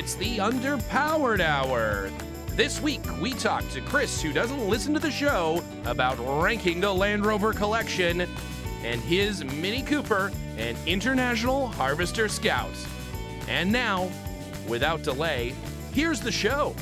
It's the Underpowered Hour. This week, we talk to Chris, who doesn't listen to the show, about ranking the Land Rover collection and his Mini Cooper and International Harvester Scout. And now, without delay, here's the show.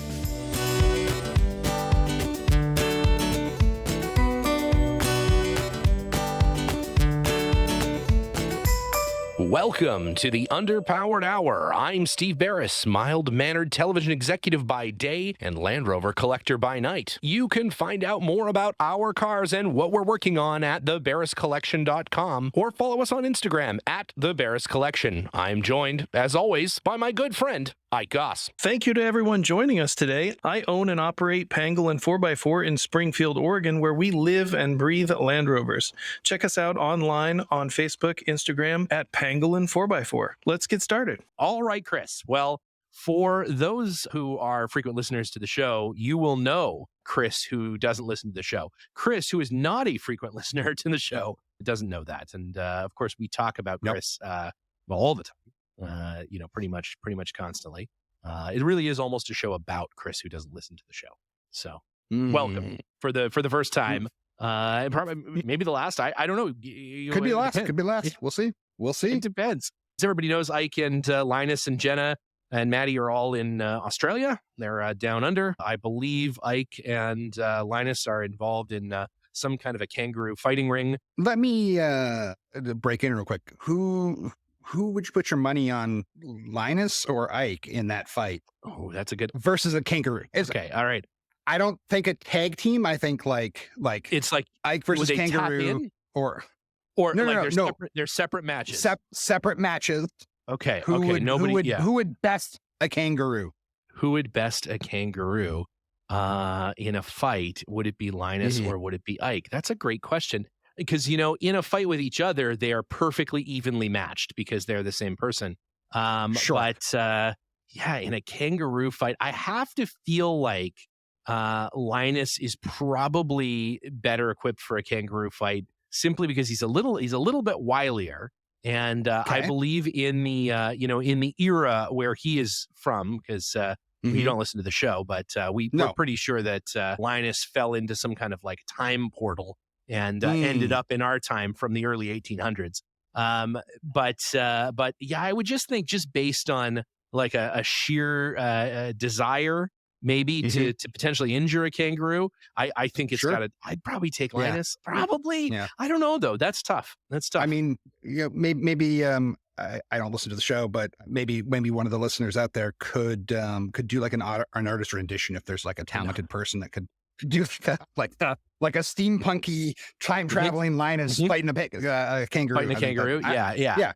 Welcome to the Underpowered Hour. I'm Steve Beres, mild-mannered television executive by day and Land Rover collector by night. You can find out more about our cars and what we're working on at theberescollection.com or follow us on Instagram at theberescollection. I'm joined, as always, by my good friend, Ike Goss. Thank you to everyone joining us today. I own and operate Pangolin 4x4 in Springfield, Oregon, where we live and breathe Land Rovers. Check us out online on Facebook, Instagram at Pangolin 4x4. Let's get started. All right, Chris. Well, for those who are frequent listeners to the show, you will know Chris, who doesn't listen to the show. Chris, who is not a frequent listener to the show, doesn't know that. And of course, we talk about Chris all the time. Pretty much constantly. It really is almost a show about Chris, who doesn't listen to the show. So welcome for the first time. Probably maybe the last. I don't know. Could be last. Could be last. We'll see. It depends. As everybody knows, Ike and Linus and Jenna and Maddie are all in Australia. They're down under. I believe Ike and Linus are involved in some kind of a kangaroo fighting ring. Let me break in real quick. Who would you put your money on, Linus or Ike, in that fight? Oh, that's a good versus a kangaroo. Okay, all right. I don't think a tag team. I think like it's like Ike versus kangaroo, or no. They're separate matches. Separate matches. Okay. Who would best a kangaroo? Who would best a kangaroo in a fight? Would it be Linus or would it be Ike? That's a great question. Because, in a fight with each other, they are perfectly evenly matched because they're the same person. Sure. But, in a kangaroo fight, I have to feel like Linus is probably better equipped for a kangaroo fight simply because he's a little bit wilier. And I believe in the, in the era where he is from, because you don't listen to the show, but we're pretty sure that Linus fell into some kind of like time portal and ended up in our time from the early 1800s. But I would just think, just based on like a sheer desire, maybe to potentially injure a kangaroo, I think it's I'd probably take Linus. Probably. Yeah. I don't know though. That's tough. I mean, maybe I don't listen to the show, but maybe one of the listeners out there could do like an artist rendition if there's like a talented person that could do like a steampunky time traveling Linus fighting a kangaroo. Fighting a kangaroo. Yeah.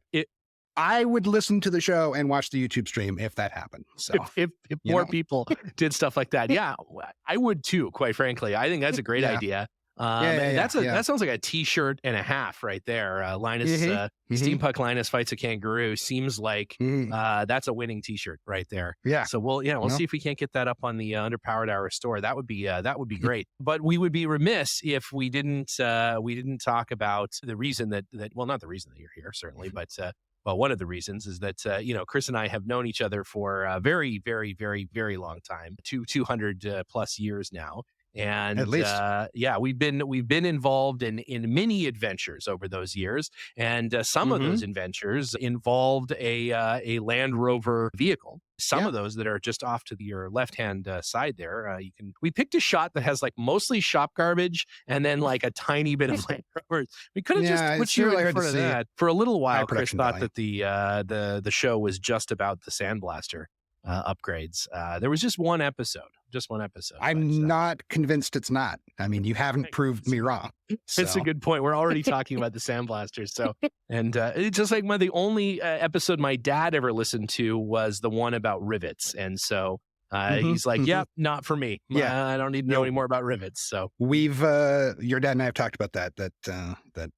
I would listen to the show and watch the YouTube stream if that happened. So if more people did stuff like that, I would too. Quite frankly, I think that's a great idea. That sounds like a T-shirt and a half right there. Linus, Steampunk Linus fights a kangaroo. Seems like that's a winning T-shirt right there. Yeah. So we'll see if we can't get that up on the Underpowered Hour store. That would be great. But we would be remiss if we didn't talk about the reason that not the reason that you're here certainly, but one of the reasons is that Chris and I have known each other for a very, very, very, very long time, 200 plus years now. And at least, we've been involved in many adventures over those years, and some of those adventures involved a Land Rover vehicle. Some of those that are just off to your left-hand side there, we picked a shot that has like mostly shop garbage and then like a tiny bit of Land Rovers. We could have just put you in front of that. For a little while, Chris thought that the show was just about the Sandblaster upgrades. There was just one episode. I'm not convinced it's not. I mean, you haven't proved me wrong. So. It's a good point. We're already talking about the Sandblasters. So, and it's just like the only episode my dad ever listened to was the one about rivets. And so he's like, not for me. Yeah. I don't need to know any more about rivets. So we've, your dad and I have talked about that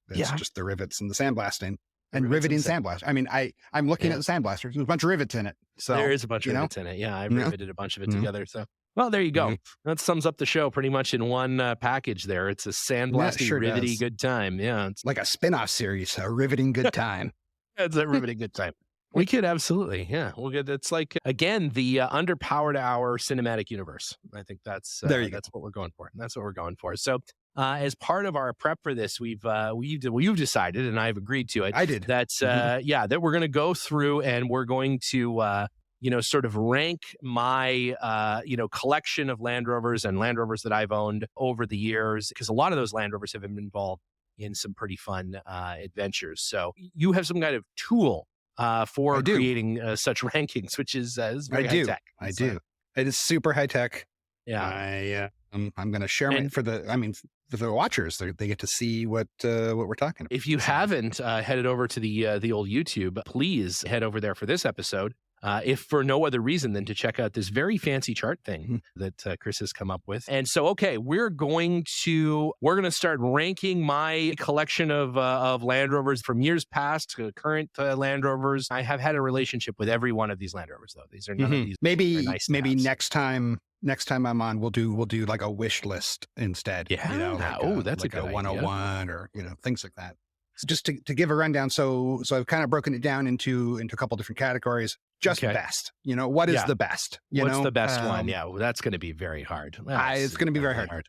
it's just the rivets and the sandblasting. And riveting sandblast. I mean, I'm looking at the sandblaster. There's a bunch of rivets in it. So there is a bunch of rivets in it. Yeah, I riveted a bunch of it together. So, well, there you go. That sums up the show pretty much in one package. There, it's a sandblasting, rivety good time. Yeah, it's like a spin-off series, a riveting good time. It's a riveting good time. We could absolutely, yeah. We'll get. It's like again the underpowered hour cinematic universe. I think that's that's what we're going for. That's what we're going for. So, as part of our prep for this, you've decided, and I've agreed to it. I did. That's that we're going to go through and we're going to sort of rank my collection of Land Rovers and Land Rovers that I've owned over the years, because a lot of those Land Rovers have been involved in some pretty fun adventures. So you have some kind of tool for creating such rankings, which is very high tech. I do. It is super high tech. Yeah. I'm going to share it for the watchers. They get to see what we're talking about. If you haven't headed over to the old YouTube, please head over there for this episode. If for no other reason than to check out this very fancy chart thing that Chris has come up with. And so, okay, we're going to start ranking my collection of Land Rovers from years past to current Land Rovers. I have had a relationship with every one of these Land Rovers, though. These are none of these. Maybe nice next time I'm on, we'll do like a wish list instead. Yeah. That's like a good 101 or things like that. So just to give a rundown, so I've kind of broken it down into a couple different categories. Just best. What is the best? What's the best one? Yeah, well, that's going to be very hard. It's going to be very hard.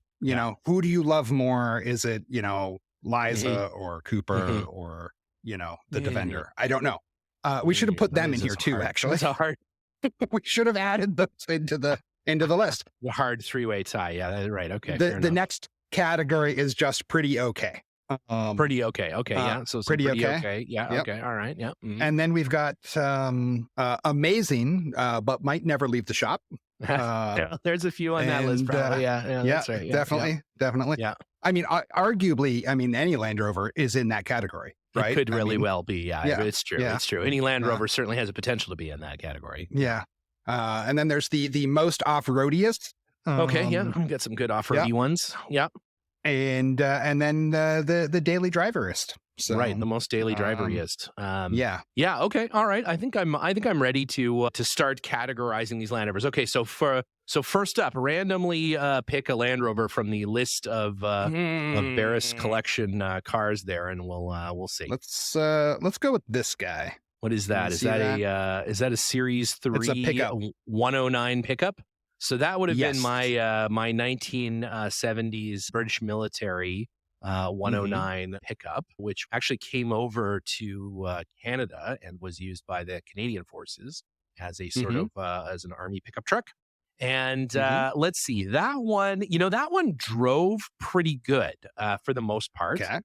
Who do you love more? Is it Liza or Cooper or the Defender? I don't know. We should have put them in here too. Actually, it's hard. We should have added those into the list. The hard three-way tie. Yeah, right. Okay. The next category is just pretty okay. Pretty okay. Okay. Yeah. So pretty okay. Yeah. Yep. Okay. All right. Yeah. Mm-hmm. And then we've got amazing, but might never leave the shop. There's a few on that list. Probably. Yeah. That's right. Definitely. Yeah. I mean, arguably, any Land Rover is in that category, right? It could really well be. Yeah. It's true. Yeah. It's true. Any Land Rover certainly has a potential to be in that category. Yeah. And then there's the most off-roadiest. Okay. Yeah. We got some good off-roady ones. Yeah. And then the daily driveriest. So, right, the most daily driveriest. Yeah. Okay. All right. I think I'm ready to start categorizing these Land Rovers. Okay. So first up, randomly pick a Land Rover from the list of Beres collection cars there, and we'll see. Let's go with this guy. What is that? Is that a Series 3 it's a pickup. 109 pickup? So that would have been my 1970s British military 109 pickup, which actually came over to Canada and was used by the Canadian forces as a sort of as an army pickup truck. And let's see, that one drove pretty good for the most part. Okay.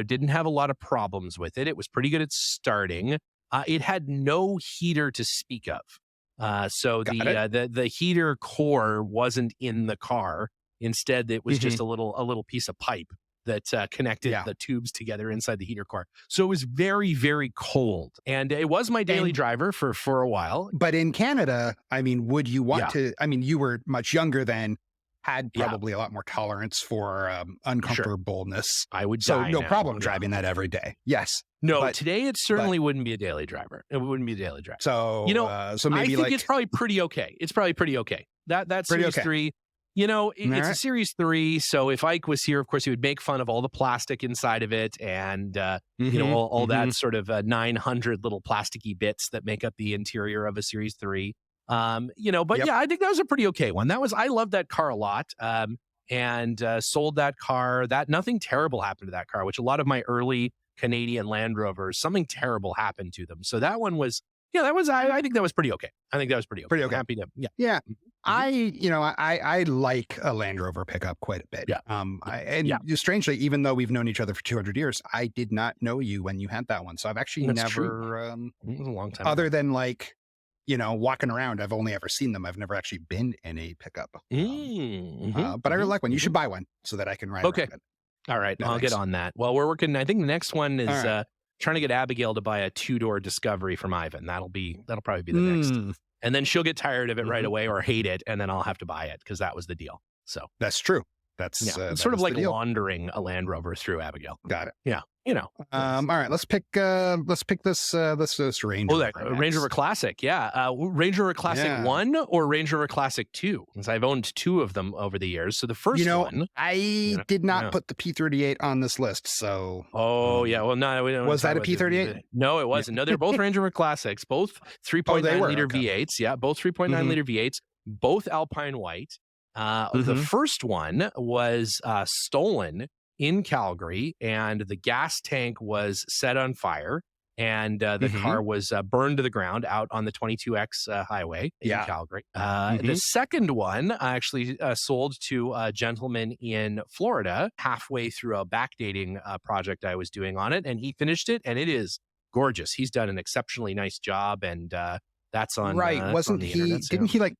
Didn't have a lot of problems with it. It was pretty good at starting. It had no heater to speak of. So the heater core wasn't in the car. Instead, it was just a little piece of pipe that connected the tubes together inside the heater core. So it was very, very cold. And it was my daily driver for a while. But in Canada, would you want to, you were much younger then, had probably a lot more tolerance for uncomfortableness. I would so die no now. problem driving that every day. Yes. No, today it certainly wouldn't be a daily driver. It wouldn't be a daily driver. So so maybe I think it's probably pretty okay. It's probably pretty okay. That Series 3, it's a Series 3. So if Ike was here, of course, he would make fun of all the plastic inside of it and all that sort of 900 little plasticky bits that make up the interior of a Series 3. I think that was a pretty okay one. I loved that car a lot. And sold that car. Nothing terrible happened to that car, which a lot of my early Canadian Land Rovers, something terrible happened to them. So that one was, I think that was pretty okay. I think that was pretty okay. Pretty okay. Happy to, yeah. I like a Land Rover pickup quite a bit. Yeah. Strangely, even though we've known each other for 200 years, I did not know you when you had that one. So I've actually it was a long time other than walking around, I've only ever seen them. I've never actually been in a pickup. But I really like one. You should buy one so that I can ride around it. All right. I'll get on that. Well, we're working. I think the next one is trying to get Abigail to buy a 2-door Discovery from Ivan. That'll probably be the next. And then she'll get tired of it right away or hate it. And then I'll have to buy it because that was the deal. So that's true. That's it's sort of like laundering a Land Rover through Abigail. Got it. Yeah. You know. All right, let's pick this Range Oh, Rover. that Range Rover next. Classic, yeah. Range Rover Classic Yeah. 1 or Range Rover Classic 2? Because I've owned 2 of them over the years. So the first one, I did not yeah. put the P38 on this list, so. Oh, yeah. Well, no, we don't Was that a talk about P38? No, it wasn't. No, they're both Range Rover Classics, both 3.9 were, liter okay. V8s. Yeah, both 3.9 Mhm. liter V8s, both Alpine White. The first one was stolen in Calgary, and the gas tank was set on fire, and the car was burned to the ground out on the 22X highway in Calgary. The second one I actually sold to a gentleman in Florida halfway through a backdating project I was doing on it, and he finished it, and it is gorgeous. He's done an exceptionally nice job, and that's on Wasn't on the he? internet, so. Didn't he like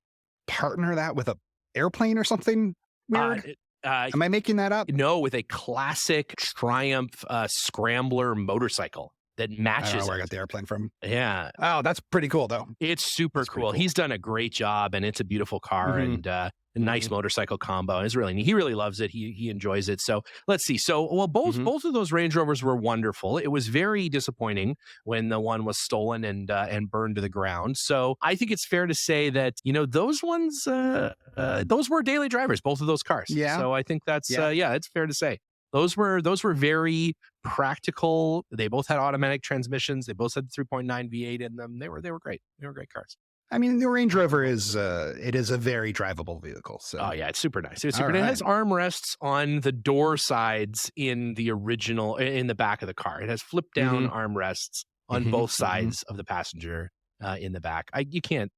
partner that with a airplane or something weird? Am I making that up? No, with a classic Triumph Scrambler motorcycle that I don't matches know where I it. got the airplane from. Yeah, Oh, that's pretty cool though. it's super That's pretty cool. cool. He's done a great job, and it's a beautiful car and a nice motorcycle combo. It's really neat. He really loves it. He enjoys it. So let's see. So both of those Range Rovers were wonderful. It was very disappointing when the one was stolen and burned to the ground. So I think it's fair to say that those ones those were daily drivers. Both of those cars. Yeah. So I think that's it's fair to say. Those were very practical. They both had automatic transmissions. They both had the 3.9 V8 in them. They were great. They were great cars. I mean, the Range Rover is it is a very drivable vehicle. So. Oh yeah, it's super nice. It's super. All It has right. armrests on the door sides in the original, in the back of the car. It has flip down armrests on both sides of the passenger in the back. You can't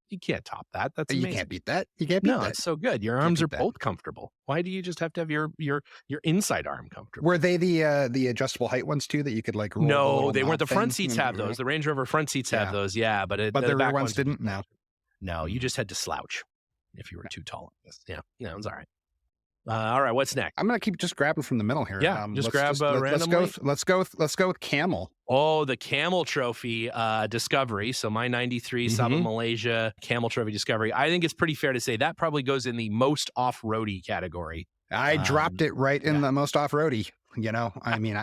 top that. That's amazing. You can't beat that. You can't beat No, that. it's so good. Your arms are beat that. both comfortable. Why do you just have to have your inside arm comfortable? Were they the adjustable height ones too that you could like roll? the No, little they weren't. The knob front thing? seats have those. The Range Rover front seats have those. Yeah, but But the rear back ones didn't. No. No, you just had to slouch if you were too tall. Yeah, it was all right. All right, what's next? I'm gonna keep just grabbing from the middle here. Yeah, just grab randomly. Let's go with Camel. Oh, the Camel Trophy Discovery. So my 93 Sabah Malaysia Camel Trophy Discovery. I think it's pretty fair to say that probably goes in the most off-roady category. I dropped it right in the most off-roady. I mean,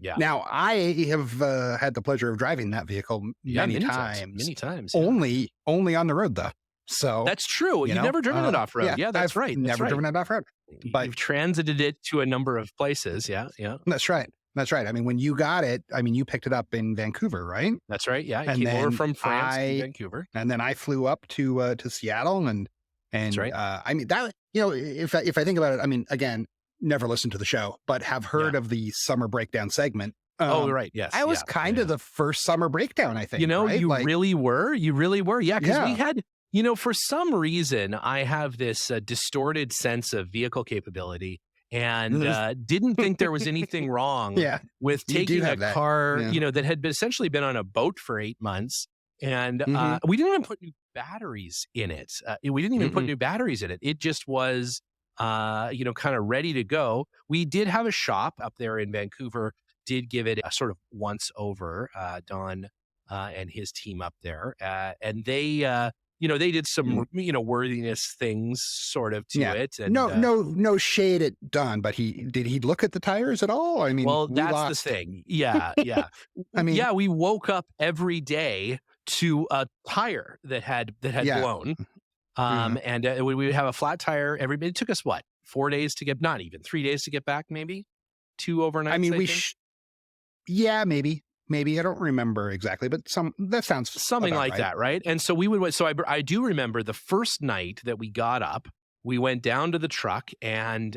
Yeah. Now I have had the pleasure of driving that vehicle many times. Many times. Only on the road though. So that's true. You've never driven it off road. Yeah, that's right. Never driven it off road. But you've transited it to a number of places. Yeah. That's right. I mean, when you got it, you picked it up in Vancouver, right? That's right. Yeah, And came over then from France to Vancouver, and then I flew up to Seattle, and that's right. I mean that if I think about it, I mean, again, never listened to the show, but have heard of the summer breakdown segment. Right. Yes. I was kind of the first summer breakdown, I think. Right? You really were. You really were. Yeah, because we Yeah. had. For some reason, I have this distorted sense of vehicle capability and didn't think there was anything wrong with You do taking a have that. car, Yeah. that had essentially been on a boat for 8 months. And we didn't even put new batteries in it. We didn't even put new batteries in it. It just was, kind of ready to go. We did have a shop up there in Vancouver, did give it a sort of once over, Don and his team up there. And they... they did some, worthiness things sort of to it. And, no shade at Don, but did he look at the tires at all? I mean, well, that's the thing. Yeah. I mean, we woke up every day to a tire that had blown. And we would have a flat tire it took us 4 days to get, not even 3 days to get back, maybe 2 overnights. I mean, maybe I don't remember exactly, but that sounds something like right. that, right? And so we would. So I do remember the first night that we got up, we went down to the truck, and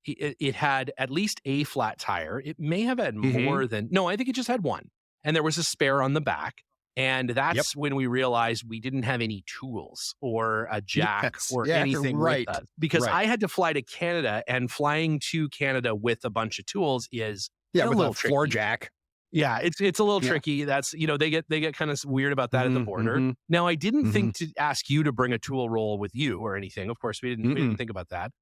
it had at least a flat tire. It may have had more than. No, I think it just had one, and there was a spare on the back. And that's when we realized we didn't have any tools or a jack or anything with us, because I had to fly to Canada, and flying to Canada with a bunch of tools is with a little a floor tricky. jack. Yeah, it's a little tricky. That's they get kind of weird about that at the border. Now, I didn't think to ask you to bring a tool roll with you or anything. Of course, we didn't think about that.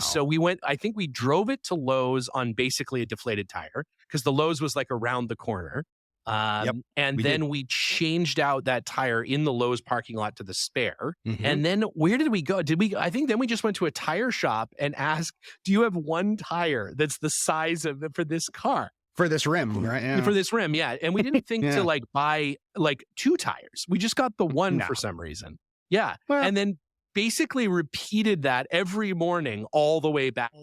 So we went. I think we drove it to Lowe's on basically a deflated tire, because the Lowe's was like around the corner. And we then we changed out that tire in the Lowe's parking lot to the spare. Mhm. And then where did we go? I think then we just went to a tire shop and asked, do you have one tire that's the size of for this car? For this rim, right? Yeah. For this rim, yeah. And we didn't think Yeah. to like buy like 2 tires. We just got the one No. for some reason. Yeah. Well- and then basically repeated that every morning all the way back.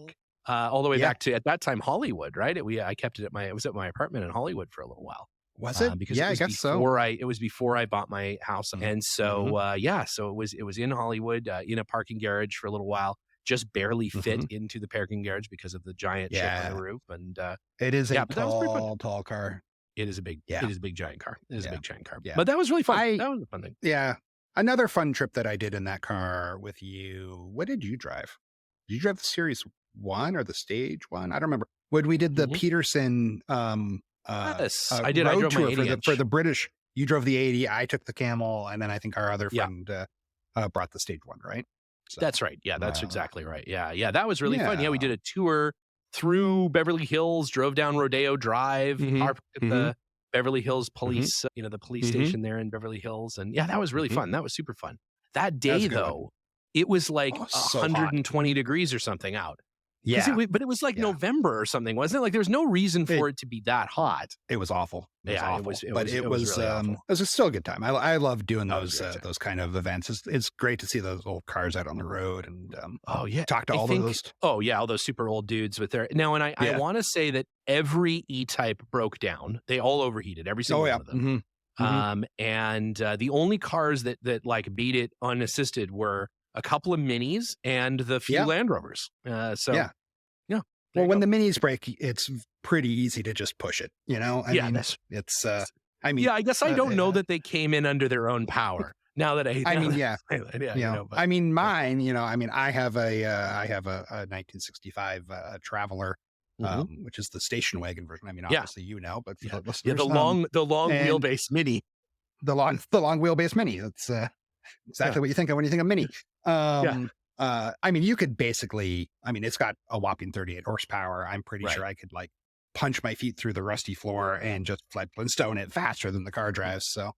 Back to, at that time, Hollywood, right? I kept it it was at my apartment in Hollywood for a little while. Was it? Because Yeah, it was I guess so. it was before I bought my house. And so, so it was in Hollywood, in a parking garage for a little while, just barely fit into the parking garage because of the giant chip on the roof. And It is a but that was pretty fun. tall car. It is a big giant car. It is a big giant car. Yeah. But that was really fun. That was a fun thing. Yeah. Another fun trip that I did in that car with you. What did you drive? Did you drive the Series 1 or the Stage 1? I don't remember. When we did the Peterson Yes, I did. I road drove my tour 80 for the British, you drove the 80, I took the Camel, and then I think our other friend brought the Stage 1, right? So, that's right. Yeah, that's exactly right. Yeah, that was really fun. Yeah, we did a tour through Beverly Hills, drove down Rodeo Drive, parked at the Beverly Hills police, the police station there in Beverly Hills. And yeah, that was really fun. That was super fun. That day, though, it was like so 120 degrees or something out. Yeah. But it was like November or something, wasn't it? Like there was no reason for it to be that hot. It was awful. It was awful. It was really awful. It was still a good time. I love doing those kind of events. It's great to see those old cars out on the road and talk to all those. Oh yeah, all those super old dudes with their now. And I want to say that every E-Type broke down. They all overheated, every single one of them. And the only cars that like beat it unassisted were a couple of Minis and the few Land Rovers. Well, when the Minis break, it's pretty easy to just push it. I guess I don't know that they came in under their own power. Now that mine. I have a 1965 Traveler, which is the station wagon version. Obviously but for the listeners, the long wheelbase Mini, the long wheelbase Mini. That's exactly what you think of when you think of Mini. You could basically, it's got a whopping 38 horsepower. I'm pretty sure I could like punch my feet through the rusty floor and just Flintstone it faster than the car drives. So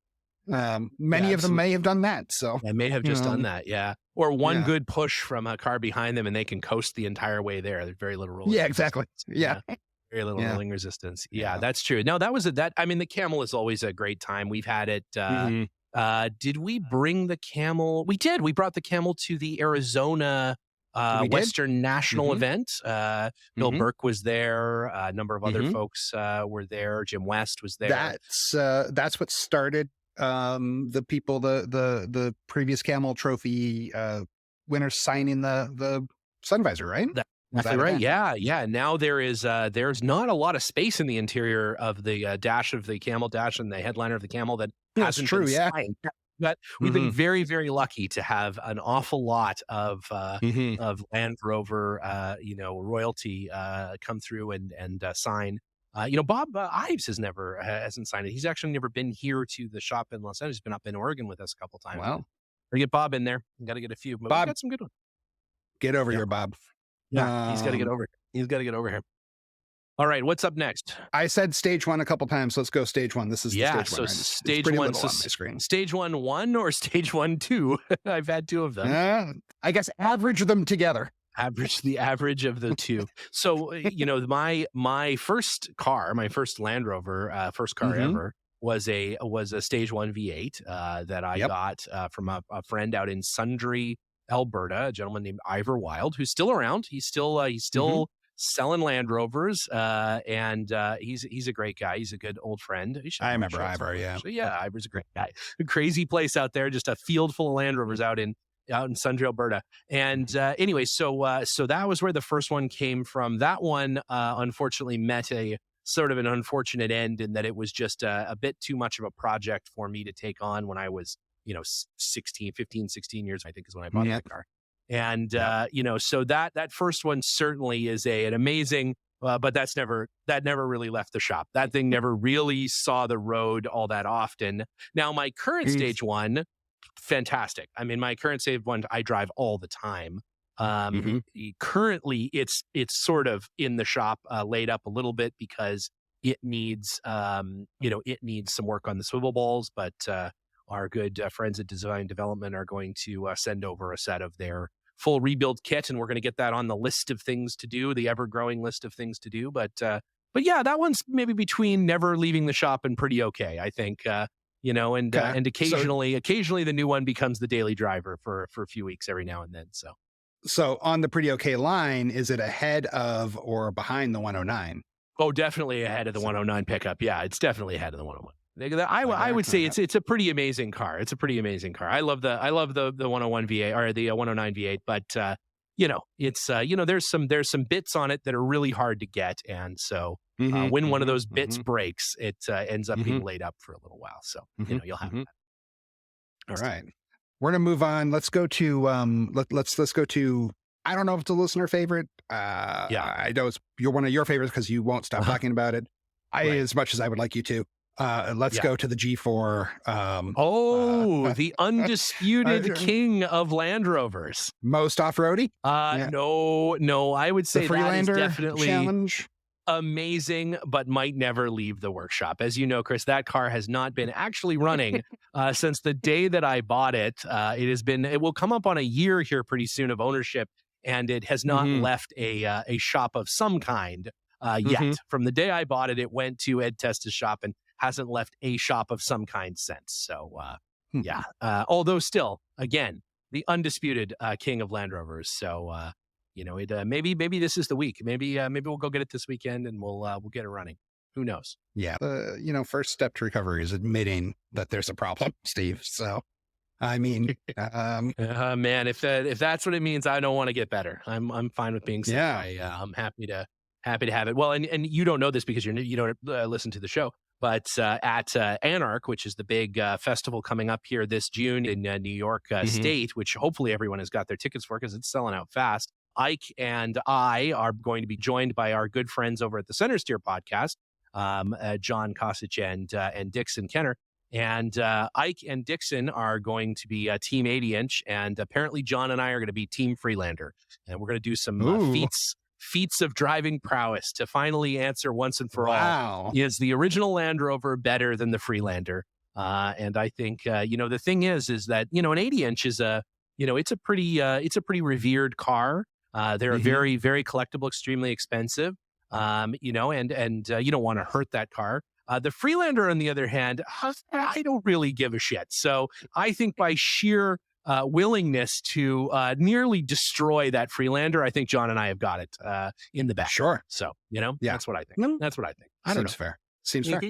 many of them may have done that. So I may have just done that. Yeah. Or one good push from a car behind them and they can coast the entire way there. There's very little rolling. Yeah, exactly. Yeah. Very little rolling resistance. Yeah, that's true. No, that was the Camel is always a great time. We've had it. Did we bring the Camel? We did. We brought the Camel to the Arizona Western National event. Bill Burke was there. A number of other folks were there. Jim West was there. That's what started the people, the previous Camel Trophy winners signing the sun visor, right? That's right. Yeah. Now there's not a lot of space in the interior of the dash of the Camel dash and the headliner of the Camel that hasn't been signed. But we've been very, very lucky to have an awful lot of Land Rover, royalty come through and sign. Bob Ives hasn't signed it. He's actually never been here to the shop in Los Angeles. He's been up in Oregon with us a couple times. Wow. We get Bob in there. Got to get a few. But Bob, we've got some good ones. Get over here, Bob. Yeah, he's got to get over. He's got to get over here. All right, what's up next? I said Stage 1 a couple times. Let's go Stage 1. This is Stage 1. So right? Stage it's 1 on my screen. Stage 1 or Stage 1 2. I've had 2 of them. I guess average them together. The average of the 2. So my first car, my first Land Rover, first car ever, was a Stage 1 V8 that I got from a friend out in Sundre, Alberta, a gentleman named Ivor Wild, who's still around. He's still selling Land Rovers, and he's a great guy. He's a good old friend. I remember Ivor. Ivor's a great guy. A crazy place out there, just a field full of Land Rovers out in Sundre, Alberta. And anyway, so that was where the first one came from. That one unfortunately met a sort of an unfortunate end in that it was just a bit too much of a project for me to take on when I was 16 years, I think is when I bought that car. And, so that first one certainly is an amazing, but that never really left the shop. That thing never really saw the road all that often. Now, my current Stage 1, fantastic. My current Stage 1, I drive all the time. Currently it's sort of in the shop, laid up a little bit because it needs, it needs some work on the swivel balls, but our good friends at Design Development are going to send over a set of their full rebuild kit, and we're going to get that on the list of things to do, the ever-growing list of things to do. But yeah, that one's maybe between never leaving the shop and pretty okay, I think. And occasionally the new one becomes the daily driver for a few weeks every now and then. So on the pretty okay line, is it ahead of or behind the 109? Oh, definitely ahead of the 109 pickup. Yeah, it's definitely ahead of the 101. I would say it's a pretty amazing car. It's a pretty amazing car. I love the 101 V8 or the 109 V8, but it's there's some bits on it that are really hard to get, and so when one of those bits breaks, it ends up being laid up for a little while. So you'll have that. All right, we're gonna move on. Let's go to let's go to. I don't know if it's a listener favorite. I know it's one of your favorites because you won't stop talking about it. As much as I would like you to. Let's go to the G4. The undisputed king of Land Rovers. Most off-roady? No, I would say the Freelander that is definitely challenge. Amazing, but might never leave the workshop. As you know, Chris, that car has not been actually running since the day that I bought it. It will come up on a year here pretty soon of ownership, and it has not left a shop of some kind yet. From the day I bought it, it went to Ed Testa's shop and hasn't left a shop of some kind since. So, although still, again, the undisputed king of Land Rovers. So, maybe this is the week. Maybe we'll go get it this weekend and we'll get it running. Who knows? Yeah. First step to recovery is admitting that there's a problem, Steve. So, I mean, man, if that's what it means, I don't want to get better. I'm fine with being sick. Yeah. I'm happy to have it. Well, and you don't know this because you don't listen to the show. But at Anarch, which is the big festival coming up here this June in New York State, which hopefully everyone has got their tickets for because it's selling out fast, Ike and I are going to be joined by our good friends over at the Center Steer podcast, John Kosich and Dixon Kenner. And Ike and Dixon are going to be Team 80-inch, and apparently John and I are going to be Team Freelander. And we're going to do some feats of driving prowess to finally answer once and for all, is the original Land Rover better than the Freelander? And I think, the thing is that, an 80-inch is it's a pretty revered car. They're very, very collectible, extremely expensive, and you don't want to hurt that car. The Freelander, on the other hand, I don't really give a shit. So I think by sheer willingness to nearly destroy that Freelander, I think John and I have got it in the back. Sure. So, that's what I think. That's what I think. I don't know. Fair. Seems fair.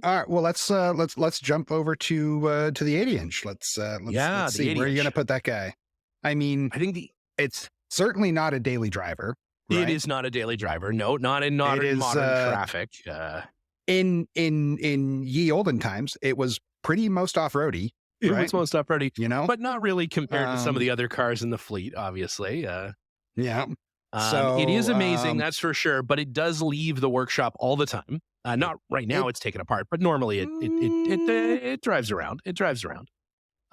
All right. Well, let's jump over to the 80-inch. Let's see where are you going to put that guy. I mean, I think it's certainly not a daily driver. Right? It is not a daily driver. No, not in modern traffic. In ye olden times, it was pretty most off-roady. It was most off-roady, but not really compared to some of the other cars in the fleet, obviously. So it is amazing, that's for sure, but it does leave the workshop all the time. Not right now, it's taken apart, but normally it drives around. It drives around.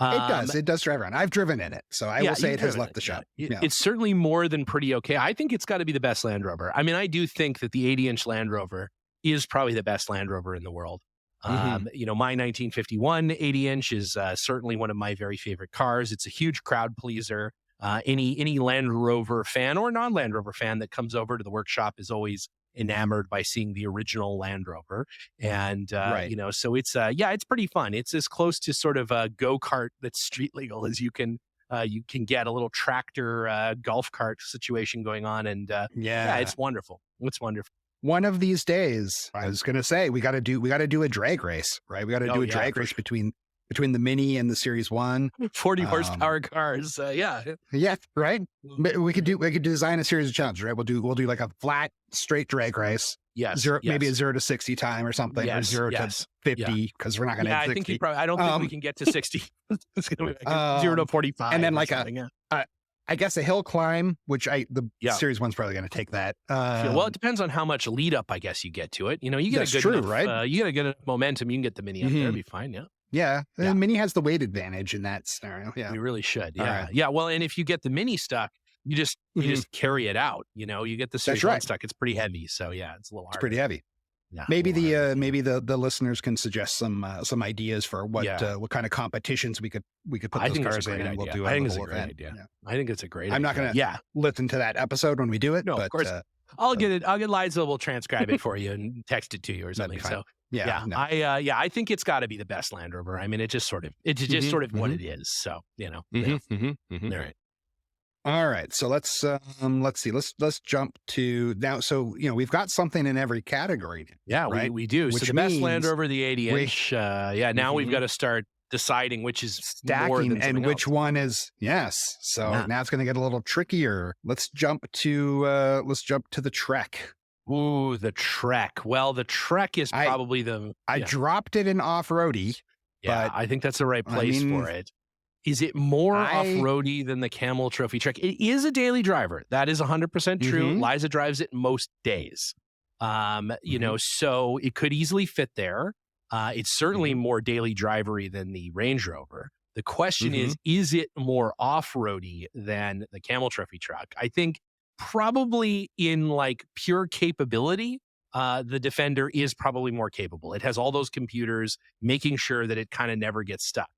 It does drive around. I've driven in it, so I will say it has left the shop. It's certainly more than pretty okay. I think it's got to be the best Land Rover. I mean, I do think that the 80-inch Land Rover is probably the best Land Rover in the world. My 1951 80-inch is certainly one of my very favorite cars. It's a huge crowd pleaser. Any Land Rover fan or non-Land Rover fan that comes over to the workshop is always enamored by seeing the original Land Rover. And, so it's pretty fun. It's as close to sort of a go-kart that's street legal as you can get, a little tractor golf cart situation going on. And it's wonderful. It's wonderful. One of these days, I was going to say, we got to do a drag race, right? We got to do a drag race between the Mini and the Series 1. 40 horsepower cars. Yeah, right. We could design a series of challenges, right? We'll do like a flat, straight drag race. Yes. Maybe a 0 to 60 time or something, or 0 to 50, because we're not going to have 60. I don't think we can get to 60. It's going to be like 0 to 45. And then like I guess a hill climb, which the Series 1's probably going to take that. Well, it depends on how much lead up, I guess, you get to it. You get that's a good true, enough, right? You get a good enough momentum. You can get the Mini up there. It'll be fine. Yeah. Yeah. The Mini has the weight advantage in that scenario. Yeah. We really should. Yeah. Right. Yeah. Well, and if you get the Mini stuck, you just carry it out. You get the Series 1 stuck. It's pretty heavy. So yeah, it's a little hard. It's pretty heavy. Yeah, Maybe 100%. the listeners can suggest some ideas for what kind of competitions we could put I those think it's a cars in, great and we'll idea. do I think it's a little great event. idea. Yeah. I think it's a great I'm idea. not going to Yeah. listen to that episode when we do it. No, but, of course. I'll get it. I'll get Liza. We'll transcribe it for you and text it to you or That'd be something. fine. So Yeah. No. I think it's got to be the best Land Rover. I mean, it's just sort of what it is. So yeah. All right. All right. So let's see. Let's jump to now. So we've got something in every category. Yeah, right? we do. Which So the best Land means Rover, the 80-inch. Now we've got to start deciding which is more stacking than and which else. one is yes. So Yeah. now it's going to get a little trickier. Let's jump to the Trek. Ooh, the Trek. Well, the Trek is probably I dropped it in off-roady. Yeah, but I think that's the right place for it. Is it more off-roady than the Camel Trophy Trek? It is a daily driver. That is 100% true. Liza drives it most days. So it could easily fit there. It's certainly more daily drivery than the Range Rover. The question is it more off-roady than the Camel Trophy truck? I think probably in like pure capability, the Defender is probably more capable. It has all those computers making sure that it kind of never gets stuck.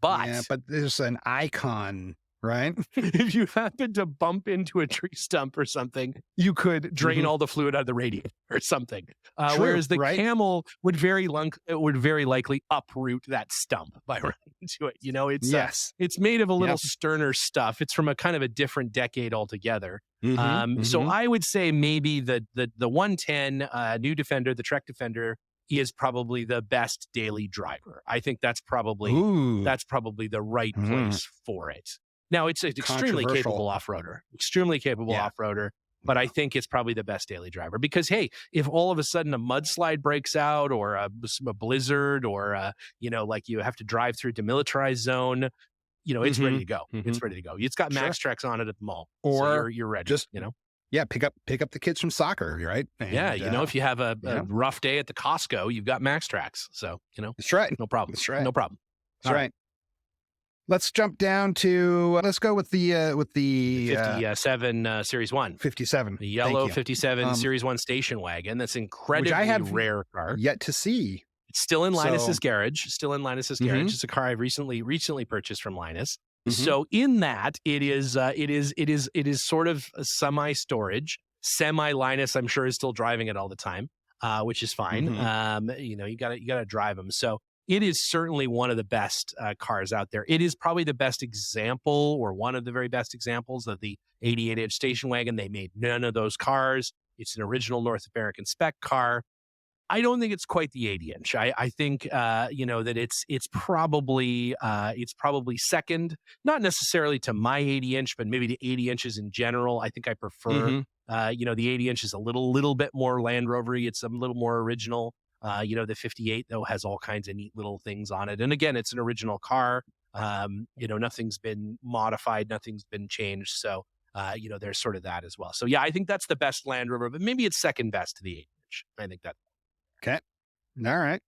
But there's an icon, right? If you happen to bump into a tree stump or something, you could drain all the fluid out of the radiator or something. Whereas the Camel would very likely uproot that stump by running into it. It's made of a little sterner stuff. It's from a kind of a different decade altogether. So I would say maybe the 110 new Defender, the Trek Defender, is probably the best daily driver. I think that's probably the right place for it. Now it's an extremely capable off-roader, but I think it's probably the best daily driver because, hey, if all of a sudden a mudslide breaks out or a blizzard or, like you have to drive through a demilitarized zone, it's ready to go. It's ready to go. It's got Max Tracks on it at the mall. Or so you're ready, just, pick up the kids from soccer, right? And, if you have a rough day at the Costco, you've got Max Tracks. So, that's right. No problem. That's right. No problem. That's right. Let's jump down to, let's go with the 57 Series 1. 57. The yellow 57 Series 1 station wagon. That's incredibly rare car. Yet to see. It's still in Linus's garage. It's a car I've recently purchased from Linus. So in that, it is sort of a semi-storage. Semi-Linus, I'm sure, is still driving it all the time, which is fine. You gotta drive them. So it is certainly one of the best cars out there. It is probably the best example, or one of the very best examples, of the 88-inch station wagon. They made none of those cars. It's an original North American spec car. I don't think it's quite the 80-inch. I think that it's probably second, not necessarily to my 80-inch, but maybe to 80 inches in general. I think I prefer the 80-inch is a little bit more Land Rover-y. It's a little more original. The 58 though has all kinds of neat little things on it. And again, it's an original car. Nothing's been modified, nothing's been changed. So there's sort of that as well. So yeah, I think that's the best Land Rover, but maybe it's second best to the 8-inch. I think that. Okay. All right.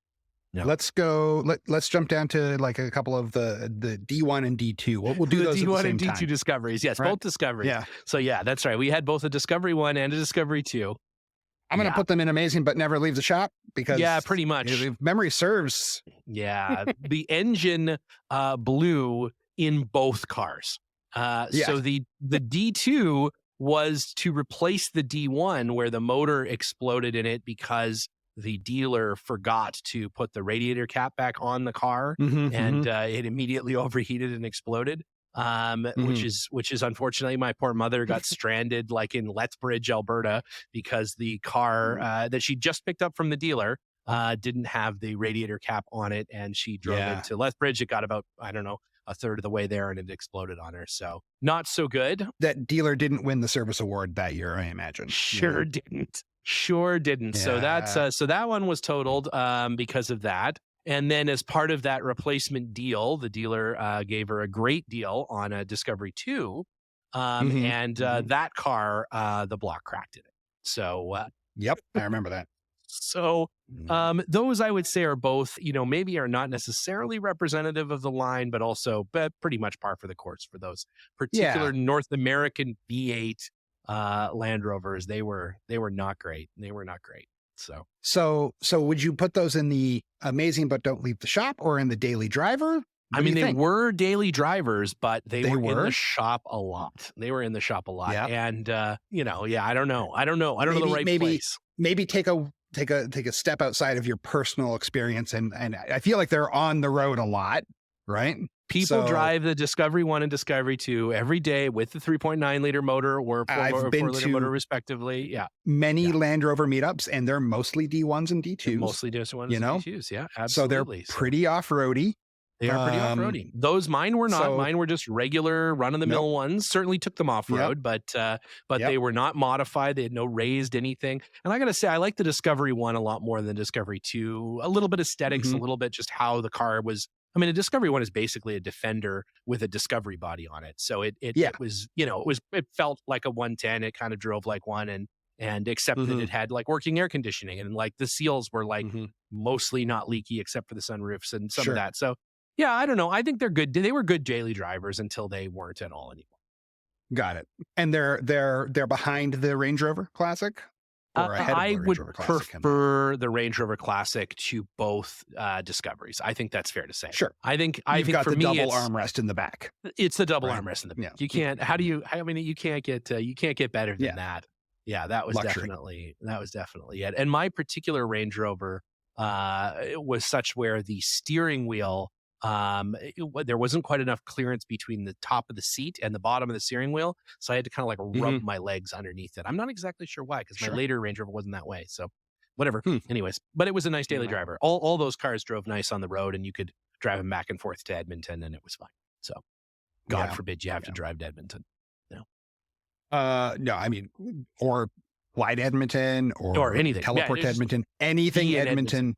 Yeah. Let's go. Let's jump down to like a couple of the D1 and D2. We'll do those D1 at the and same D2 time. Discoveries. Yes, right? Both Discoveries. Yeah. So yeah, that's right. We had both a Discovery 1 and a Discovery 2. I'm going to put them in Amazing But Never Leave the Shop because pretty much. If memory serves. Yeah. The engine blew in both cars. So the D2 was to replace the D1 where the motor exploded in it because the dealer forgot to put the radiator cap back on the car and it immediately overheated and exploded. Which is unfortunately, my poor mother got stranded like in Lethbridge, Alberta, because the car that she just picked up from the dealer didn't have the radiator cap on it, and she drove it to Lethbridge. It got about, I don't know, a third of the way there, and it exploded on her. So not so good. That dealer didn't win the service award that year, I imagine. Sure didn't. Yeah. So that's so that one was totaled because of that. And then as part of that replacement deal, the dealer gave her a great deal on a Discovery 2. That car, the block cracked in it. So, yep, I remember that. So those I would say are both, maybe are not necessarily representative of the line, but also pretty much par for the course for those particular North American V8 Land Rovers. They were not great. So would you put those in the amazing but don't leave the shop or in the daily driver? I mean, they were daily drivers, but they were in the shop a lot. They were in the shop a lot. Yeah. And, I don't know. I don't know the right place. Maybe take a step outside of your personal experience. And I feel like they're on the road a lot, right? People drive the Discovery 1 and Discovery 2 every day with the 3.9 liter motor or 4 liter motor respectively. Yeah. Many Land Rover meetups, and they're mostly D1s and D2s. They're mostly D1s and D2s. Yeah, absolutely. So they're pretty off-roady. They are pretty off-roady. Those mine were not. Mine were just regular run-of-the-mill ones. Certainly took them off-road, but they were not modified. They had no raised anything. And I got to say, I like the Discovery 1 a lot more than the Discovery 2. A little bit aesthetics, a little bit just how the car was. I mean, a Discovery 1 is basically a Defender with a Discovery body on it. So it was, it felt like a 110. It kind of drove like one, and except that it had like working air conditioning, and like the seals were like mostly not leaky except for the sunroofs and some of that. So yeah, I don't know. I think they're good. They were good daily drivers until they weren't at all anymore. Got it. And they're behind the Range Rover Classic? Or ahead of the Range Rover Classic? Prefer the Range Rover Classic to both Discoveries. I think that's fair to say. Sure. I think got for the me, double armrest in the back. It's the double armrest in the back. You can't. You can't get better than that. Yeah, that was definitely it. And my particular Range Rover was such where the steering wheel. There wasn't quite enough clearance between the top of the seat and the bottom of the steering wheel, so I had to kind of like rub my legs underneath it. I'm not exactly sure why, because my later Range Rover wasn't that way. So whatever. Anyways, but it was a nice daily driver. All those cars drove nice on the road, and you could drive them back and forth to Edmonton, and it was fine. So God forbid you have to drive to Edmonton. No. No, I mean, or fly to Edmonton, or anything. Teleport to Edmonton. Anything Edmonton.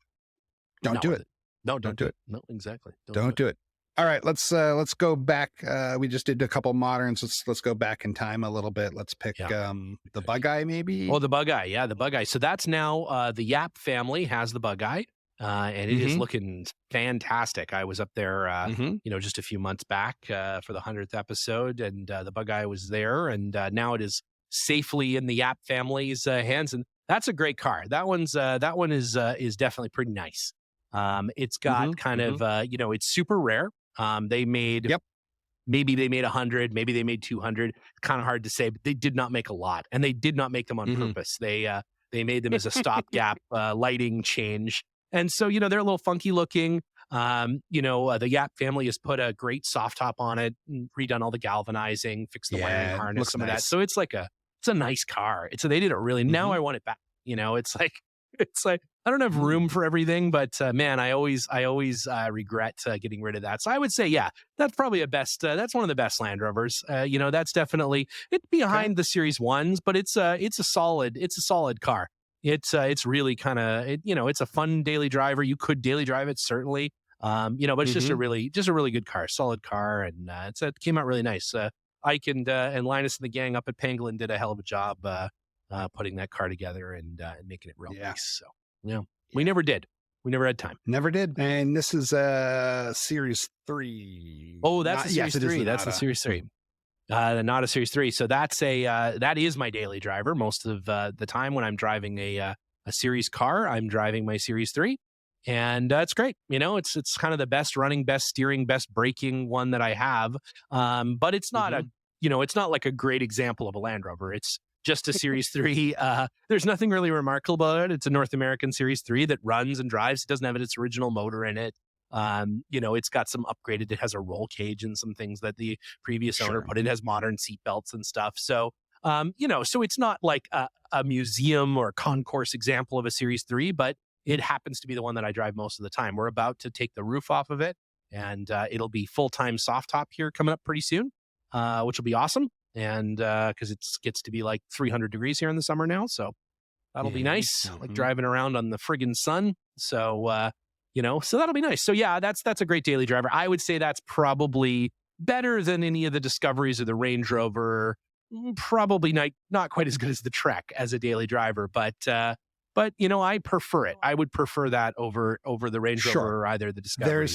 Don't do it. No, don't do it. No, exactly. Don't do it. All right, let's go back. We just did a couple moderns. Let's go back in time a little bit. Let's pick the Bugeye, maybe. Oh, the Bugeye, the Bugeye. So that's now the Yap family has the Bugeye, and it is looking fantastic. I was up there, just a few months back for the 100th episode, and the Bugeye was there, and now it is safely in the Yap family's hands, and that's a great car. That one is definitely pretty nice. It's got kind of, it's super rare. They made, maybe they made 100, maybe they made 200. Kind of hard to say, but they did not make a lot, and they did not make them on purpose. They made them as a stopgap lighting change. And so, they're a little funky looking. The Yap family has put a great soft top on it, redone all the galvanizing, fixed the wiring harness, some of that. So it's a nice car. They did it really. Now I want it back. It's like I don't have room for everything, but man, I always regret getting rid of that. So I would say, that's probably that's one of the best Land Rovers. That's definitely behind the Series 1s, but it's a solid car. It's really kind of it's a fun daily driver. You could daily drive it certainly, but it's just a really good car, solid car, and it came out really nice. Ike and Linus and the gang up at Pangolin did a hell of a job putting that car together and making it real nice. So we never did. We never had time. Never did. And this is Series 3. Oh, that's the Series 3. That's the Series 3. Not a Series 3. So that is my daily driver. Most of the time when I'm driving a Series car, I'm driving my Series 3. And it's great. It's kind of the best running, best steering, best braking one that I have. But it's not it's not like a great example of a Land Rover. It's just a Series 3. There's nothing really remarkable about it. It's a North American Series 3 that runs and drives. It doesn't have its original motor in it. It's got some upgraded. It has a roll cage and some things that the previous owner put in. It has modern seat belts and stuff. So, so it's not like a museum or concourse example of a Series 3, but it happens to be the one that I drive most of the time. We're about to take the roof off of it, and it'll be full-time soft top here coming up pretty soon, which will be awesome. And because it gets to be like 300 degrees here in the summer now. So that'll be nice, like driving around on the friggin' sun. So, so that'll be nice. So yeah, that's a great daily driver. I would say that's probably better than any of the Discoveries or the Range Rover. Probably not quite as good as the Trek as a daily driver, but I prefer it. I would prefer that over the Range Rover or either the Discovery.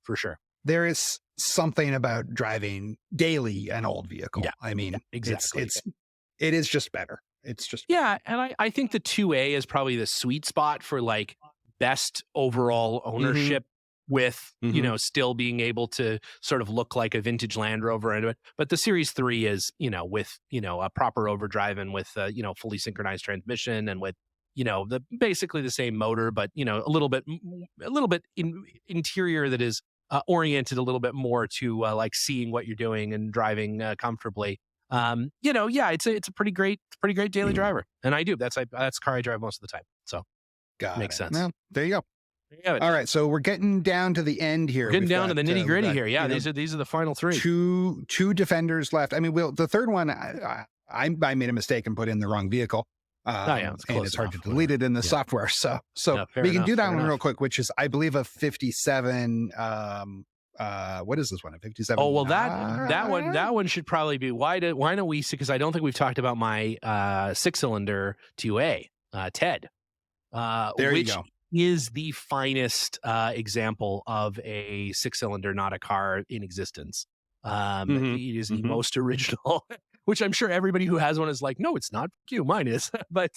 For sure. There is something about driving daily an old vehicle. Yeah, I mean, exactly. It is just better. It's just Yeah, and I think the 2A is probably the sweet spot for like best overall ownership with, you know, still being able to sort of look like a vintage Land Rover into it. But the Series 3 is, you know, with, you know, a proper overdrive and with, you know, fully synchronized transmission and with, you know, the basically the same motor, but, you know, a little bit interior that is oriented a little bit more to like seeing what you're doing and driving comfortably. You know, yeah, it's a pretty great daily driver, and I do. That's the car I drive most of the time. So makes sense. Well, there you go. There you have it. All right, so we're getting down to the end here. We're getting We've down to got, the nitty gritty we've got, here. Yeah, you know, these are the final three. Two defenders left. I mean, the third one, I made a mistake and put in the wrong vehicle. Yeah, it's and close it's hard to enough, delete it in the software. So Yeah, fair we can enough, do that fair one real enough. quick, which is, I believe, a 57. What is this one? A 57? Oh well, that one should probably be. Why don't we see? Because I don't think we've talked about my 6-cylinder 2A Ted. There which you go. is the finest example of a 6-cylinder, not a car in existence. It is the most original, which I'm sure everybody who has one is like, no, it's not. You, mine is. but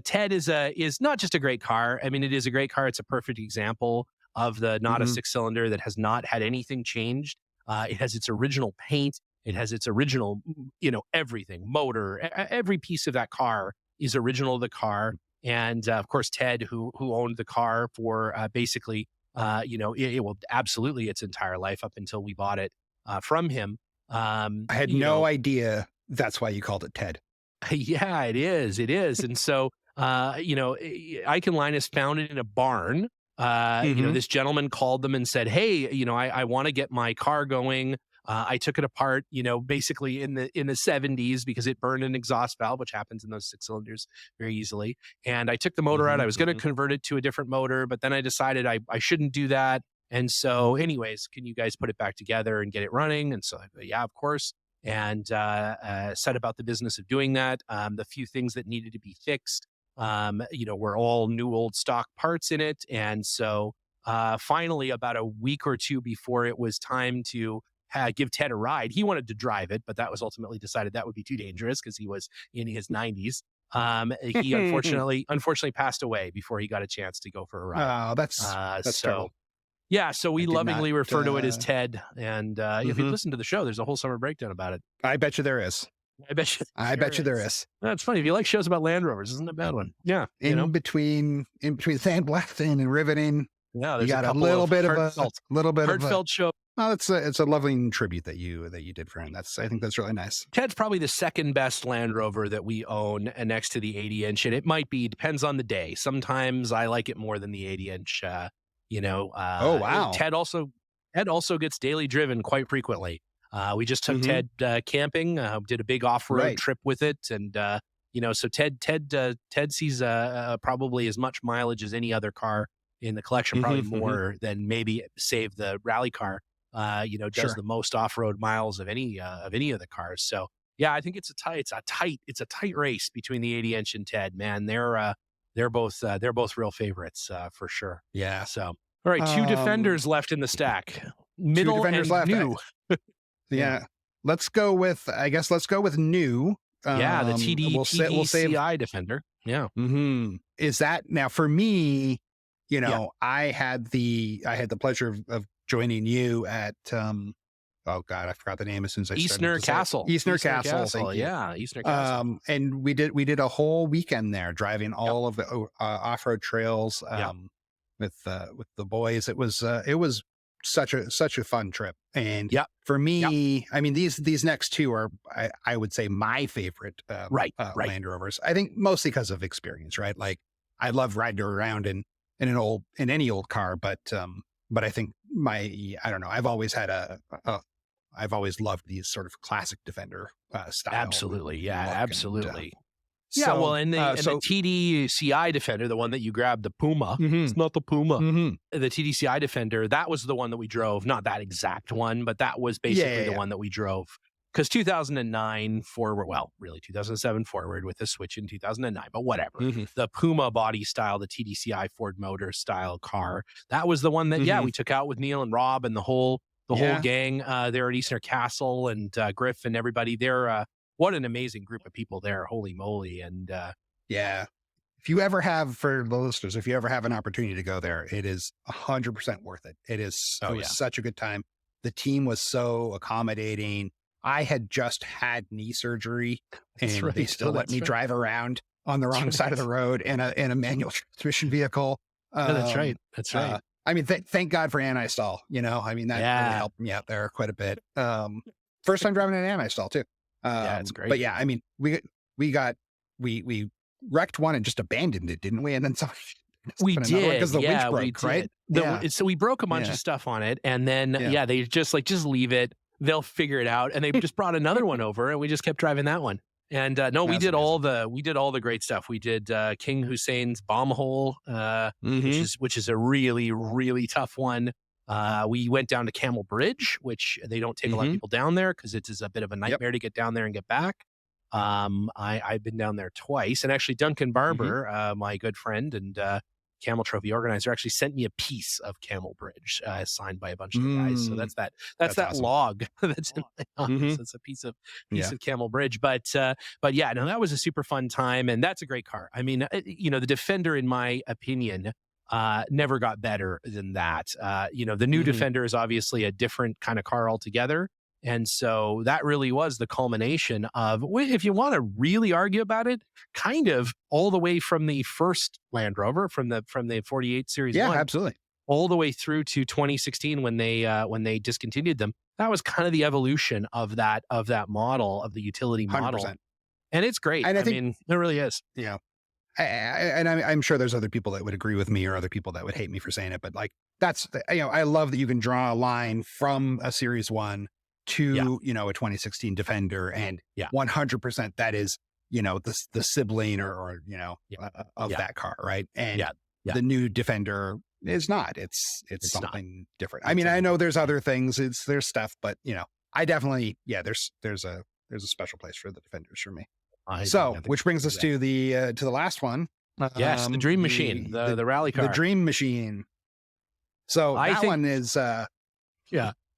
Ted is not just a great car. I mean, it is a great car. It's a perfect example of the not a 6-cylinder that has not had anything changed. It has its original paint. It has its original, you know, everything, motor, every piece of that car is original to the car. And of course, Ted, who owned the car for basically, you know, absolutely its entire life up until we bought it from him. I had no idea that's why you called it Ted. Yeah, it is. It is. And so, you know, Ike and Linus found it in a barn. You know, this gentleman called them and said, hey, you know, I want to get my car going. I took it apart, you know, basically in the 70s because it burned an exhaust valve, which happens in those 6-cylinders very easily. And I took the motor out. I was going to convert it to a different motor, but then I decided I shouldn't do that. And so anyways, can you guys put it back together and get it running? And so, yeah, of course. And set about the business of doing that. The few things that needed to be fixed, you know, were all new old stock parts in it. And so finally, about a week or two before it was time to give Ted a ride, he wanted to drive it, but that was ultimately decided that would be too dangerous because he was in his 90s. He unfortunately passed away before he got a chance to go for a ride. Oh, that's so terrible. yeah, so we lovingly refer to it as uh, Ted. And if you listen to the show, there's a whole summer breakdown about it. I bet you there is. I bet you. I bet you there is. That's funny. If you like shows about Land Rovers, isn't it a bad one? Yeah. In between sandblasting and riveting, Yeah, you there's got a little bit of a heartfelt show. Oh, it's a lovely tribute that you did for him. I think that's really nice. Ted's probably the second best Land Rover that we own, next to the 80-inch, and it might be, depends on the day. Sometimes I like it more than the 80-inch. You know. Oh wow. Ted also gets daily driven quite frequently. We just took Ted camping, did a big off-road trip with it, and you know, so Ted sees probably as much mileage as any other car in the collection, probably more than maybe save the rally car. You know, does the most off-road miles of any of the cars. So yeah, I think it's a tight race between the 80-inch and Ted. Man, they're both real favorites for sure. Yeah. So all right, two defenders left in the stack, middle and new. Yeah. Let's go with new. Yeah, the TDCI TDCI defender. Yeah. Is that now for me? You know, I had the pleasure of joining you at oh god, I forgot the name as soon as I Eastner Castle. Eastner Castle. Thank you. Yeah, Eastner Castle. And we did a whole weekend there, driving all of the off-road trails with the boys. It was such a fun trip. And for me, I mean, these next two are I would say my favorite Land Rovers. I think mostly because of experience, right? Like I love riding around in any old car, but I think I don't know, I've always had I've always loved these sort of classic Defender style. Absolutely. Yeah, absolutely. So, well, and the TDCI Defender, the one that you grabbed, the Puma, it's not the Puma. The TDCI Defender, that was the one that we drove, not that exact one, but that was basically the one that we drove. Because 2009 forward, well, really 2007 forward with the switch in 2009, but whatever. The Puma body style, the TDCI Ford Motor style car, that was the one that, we took out with Neil and Rob and the whole gang there at Eastner Castle, and Griff and everybody. They're what an amazing group of people there. Holy moly. And Yeah. If you ever have, for the listeners, if you ever have an opportunity to go there, it is 100% worth it. It was such a good time. The team was so accommodating. I had just had knee surgery and they still let me drive around on the wrong side of the road in a manual transmission vehicle. That's right. That's right. I mean, thank God for anti-stall, you know, I mean, that really helped me out there quite a bit. First time driving an anti-stall too. Yeah, it's great. But yeah, I mean, we wrecked one and just abandoned it, didn't we? And then we did because the winch broke, right? So we broke a bunch of stuff on it, and then they just leave it. They'll figure it out, and they just brought another one over, and we just kept driving that one. And we did all the great stuff. We did King Hussein's bomb hole, which is a really, really tough one. We went down to Camel Bridge, which they don't take a lot of people down there because it is a bit of a nightmare to get down there and get back. I've been down there twice, and actually Duncan Barber, my good friend and Camel Trophy organizer, actually sent me a piece of Camel Bridge signed by a bunch of the guys. So that's that awesome log that's in my office. It's a piece of Camel Bridge. But yeah, no, that was a super fun time, and that's a great car. I mean, the Defender, in my opinion, never got better than that. The new Defender is obviously a different kind of car altogether. And so that really was the culmination of, if you want to really argue about it, kind of all the way from the first Land Rover, from the 48 Series 1, absolutely, all the way through to 2016 when they discontinued them. That was kind of the evolution of that model, of the utility model. 100%. And it's great. And I think, mean, it really is. Yeah. I'm sure there's other people that would agree with me or other people that would hate me for saying it, but like, that's, I love that you can draw a line from a Series 1 to, a 2016 Defender, and 100% that is, the sibling or of that car, right? And the new Defender is not. It's something different. I mean, I know there's other things, there's stuff, but I definitely, there's a special place for the Defenders for me. Which brings us to the last one. Yes, the Dream Machine, the rally car. The Dream Machine. So that one is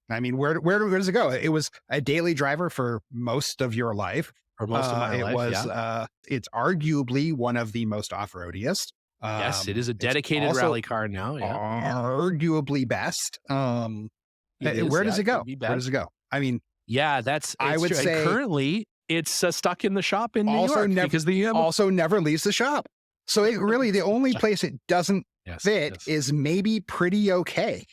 I mean, where does it go? It was a daily driver for most of your life. For most of my life, it's arguably one of the most off-roadiest. Yes, it is a dedicated rally car now. Arguably best. Where does it go? Where does it go? I mean, I would say currently it's stuck in the shop in New York because also never leaves the shop. So it really, the only place it doesn't fit is maybe Pretty Okay.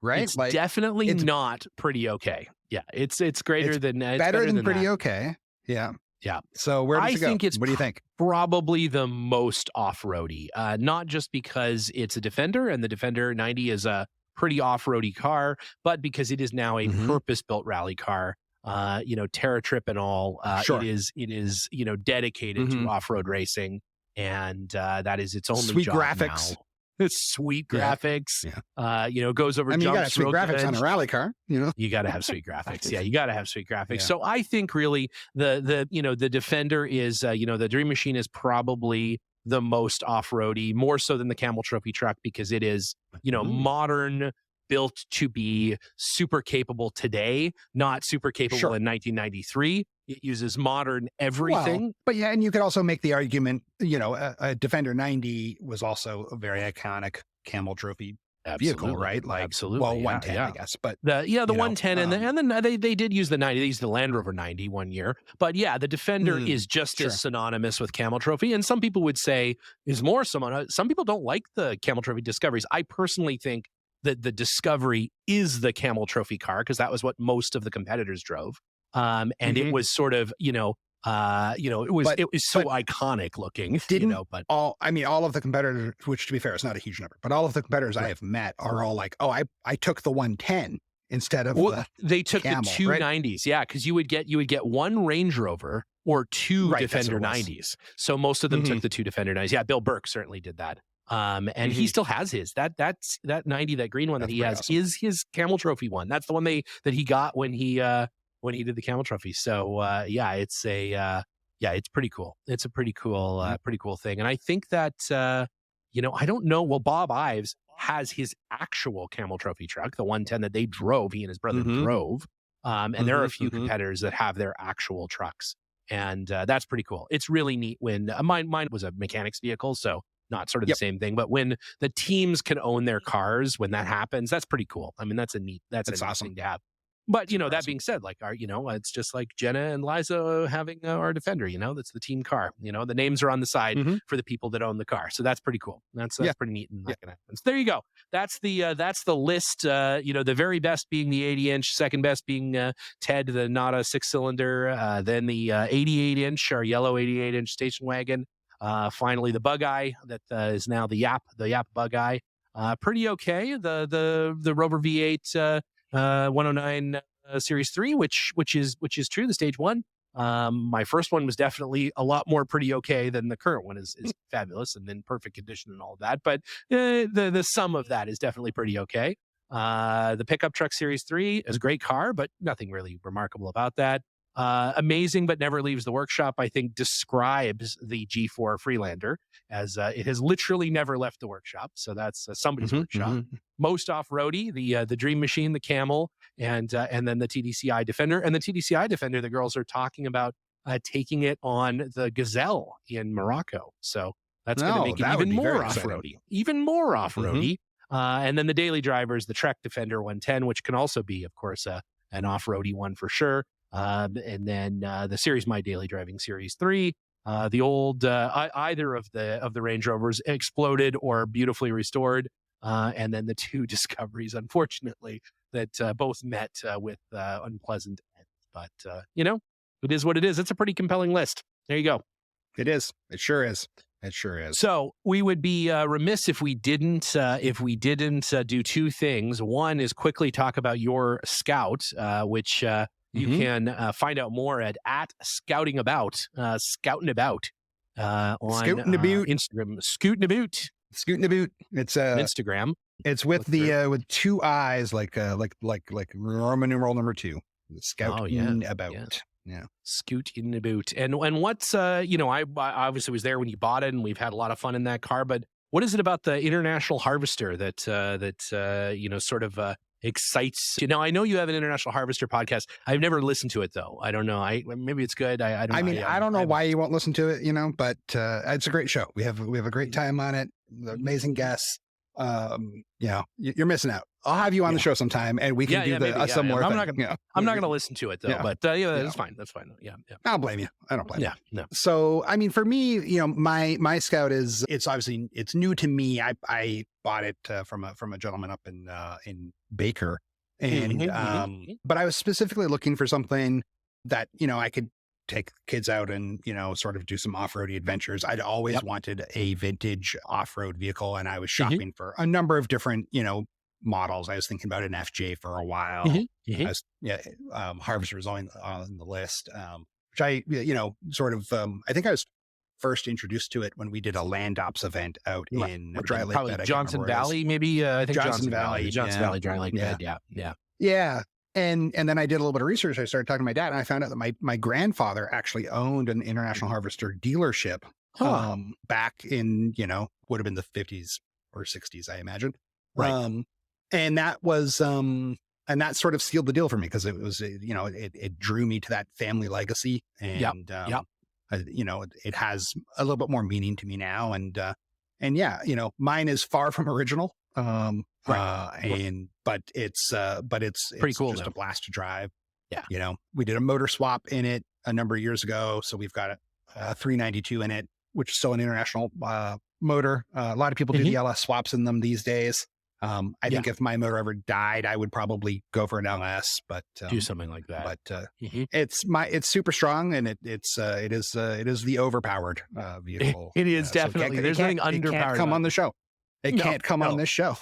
Right? It's definitely not Pretty Okay. Yeah, it's greater than it's better than Pretty that. Okay. Yeah. Yeah. So where does it go? I think it's what do you think? Probably the most off-roady. Not just because it's a Defender and the Defender 90 is a pretty off-roady car, but because it is now a purpose-built rally car. Terra Trip and all. It is dedicated to off-road racing, and that is its only sweet job graphics. Now. It's sweet graphics. Goes over. You gotta jumps, have sweet graphics on a rally car. You got to have sweet graphics. Yeah, you got to have sweet graphics. Yeah. So I think really the Defender is the Dream Machine is probably the most off-roady, more so than the Camel Trophy truck, because it is modern, built to be super capable today, not super capable in 1993. It uses modern everything. Well, but and you could also make the argument, a Defender 90 was also a very iconic Camel Trophy vehicle, right? Like, absolutely. Well, 110, I guess. But the 110 and then they did use the 90. They used the Land Rover 90 one year. But the Defender is just as synonymous with Camel Trophy. And some people would say is more synonymous. Some people don't like the Camel Trophy Discoveries. I personally think that the Discovery is the Camel Trophy car because that was what most of the competitors drove. And it was sort of, it was so iconic looking. All of the competitors, which to be fair, is not a huge number, but all of the competitors I have met are all like, oh, I took the 110 instead of they took Camel, the two 90s. Yeah. Cause you would get one Range Rover or two Defender 90s. So most of them took the two Defender 90s. Yeah. Bill Burke certainly did that. And he still has his, that 90, that green one that he has awesome. Is his Camel Trophy one. That's the one that he got when he did the Camel Trophy. So, it's it's pretty cool. It's a pretty cool thing. And I think that, I don't know. Well, Bob Ives has his actual Camel Trophy truck, the 110 that they drove, he and his brother drove. And there are a few competitors that have their actual trucks. And that's pretty cool. It's really neat when mine was a mechanics vehicle, so not sort of the same thing. But when the teams can own their cars, when that happens, that's pretty cool. I mean, that's a neat awesome thing to have. But, that being said, like it's just like Jenna and Liza having our Defender, that's the team car. The names are on the side for the people that own the car. So that's pretty cool. That's pretty neat. And that can happen. So there you go. That's the list. The very best being the 80-inch, second best being Ted, the not a 6-cylinder, then the 88-inch, our yellow 88-inch station wagon. Finally, the Bugeye that is now the Yap Bugeye. Pretty okay. The Rover V8 109 Series 3, which is true. The stage 1. My first one was definitely a lot more pretty okay than the current one is fabulous and in perfect condition and all of that. But the sum of that is definitely pretty okay. The pickup truck Series 3 is a great car, but nothing really remarkable about that. Amazing, but never leaves the workshop, I think describes the G4 Freelander as it has literally never left the workshop. So that's somebody's workshop. Most off-roady, the Dream Machine, the Camel, and then the TDCI Defender. And the TDCI Defender, the girls are talking about taking it on the Gazelle in Morocco. So that's going to make it even more off-roady. Even more off-roady. And then the daily drivers, the Trek Defender 110, which can also be, of course, an off-roady one for sure. And then the Series My Daily Driving Series 3, the old either of the Range Rovers exploded or beautifully restored, and then the 2 Discoveries, unfortunately, that both met with unpleasant ends. But it is what it is. It's a pretty compelling list. There you go. It is. It sure is. It sure is. So we would be remiss if we didn't do 2 things. One is quickly talk about your Scout, which. You can find out more at Scouting About on Instagram. Scootin' About. It's Instagram. It's with with 2 eyes, like Roman numeral number 2. Scouting About. Yeah. Scootin' About. And what's I obviously was there when you bought it, and we've had a lot of fun in that car. But what is it about the International Harvester that sort of excites you? I know you have an International Harvester podcast. I've never listened to it though. I don't know. Maybe it's good. I don't know. I don't know why you won't listen to it, but it's a great show. We have a great time on it. Amazing guests. You're missing out. I'll have you on the show sometime, and we can do a similar thing. I'm not going to listen to it though. Yeah. But that's fine. That's fine. Yeah. I don't blame you. I don't blame you. Yeah. No. So for me, my Scout it's new to me. I bought it from a gentleman up in Baker, and but I was specifically looking for something that I could take kids out and sort of do some off-roady adventures. I'd always wanted a vintage off-road vehicle, and I was shopping for a number of different models. I was thinking about an FJ for a while. Harvester was on the list, which I I think I was first introduced to it when we did a Land Ops event out in Dry Lake Bed. Johnson Valley, maybe. I think Johnson Valley. Johnson Valley, Dry Lake Bed. Yeah. And then I did a little bit of research. I started talking to my dad, and I found out that my grandfather actually owned an International Harvester dealership back in, would have been the 50s or 60s, I imagine. Right. And that was, and that sort of sealed the deal for me, because it was, it drew me to that family legacy, and, it has a little bit more meaning to me now. And mine is far from original. But it's pretty cool. Just a blast to drive. Yeah. We did a motor swap in it a number of years ago. So we've got a 392 in it, which is still an international motor. A lot of people do the LS swaps in them these days. I think if my motor ever died, I would probably go for an LS, but do something like that. But it's super strong, and it is the overpowered vehicle. It is definitely. So there's nothing underpowered. It can't come on the show. It can't come on this show.